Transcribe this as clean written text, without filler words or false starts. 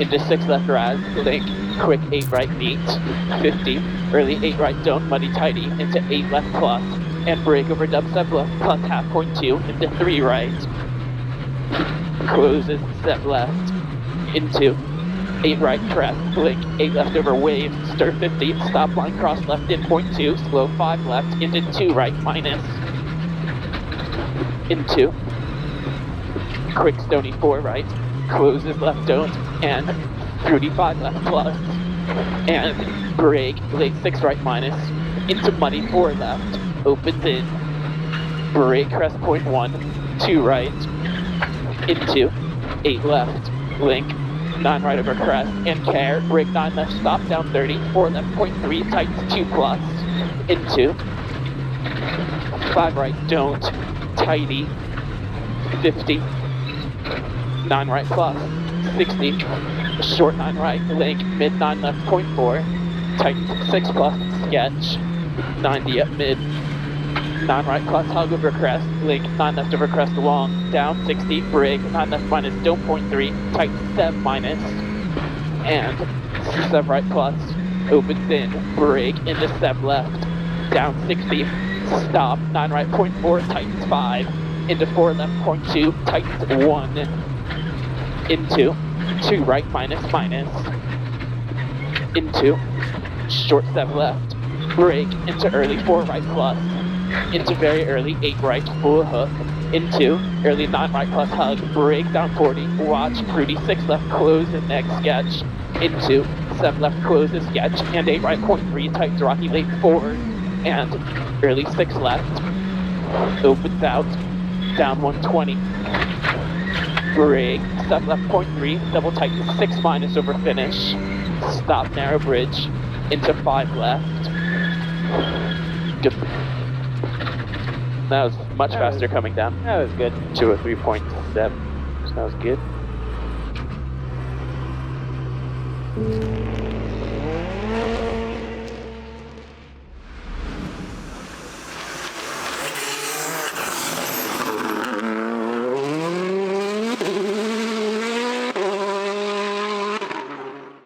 into 6 left rise, link, quick 8 right neat, 50, early 8 right don't, muddy tidy, into 8 left plus, and brake over dub sub left plus half point 2, into 3 right, closes step left, into 8 right crest, blink, 8 left over wave, stir 50, stop line cross left in point 2, slow 5 left, into 2 right minus, into, quick stony 4 right, closes left don't, and 35 left plus, and brake, late 6 right minus, into muddy 4 left, opens in, brake crest point 1, 2 right, into 8 left, link, 9 right over crest, and care, brake 9 left, stop down 30, 4 left, point 3, tightens 2 plus, into 5 right, don't, tidy, 50, 9 right plus, 60, short 9 right, link, mid 9 left, point 4, tightens 6 plus, sketch, 90 at mid, 9 right plus, hug over crest, link, 9 left over crest, long, down 60, brake, 9 left minus, don't point 3, tightens 7 minus, and 7 right plus, opens in, brake, into 7 left, down 60, stop, 9 right point 4, tightens 5, into 4 left point 2, tightens 1, into 2 right minus minus, into short 7 left, brake, into early 4 right plus, into very early 8 right full hook, into early 9 right plus hug, brake down 40, watch, fruity 6 left close and next sketch, into 7 left closes sketch, and 8 right point 3 tightens rocky late 4, and early 6 left, opens out, down 120, brake, 7 left point 3, double tightens 6 minus over finish, stop narrow bridge, into 5 left, good. That was much faster coming down. That was good. To a 3.7, so that was good.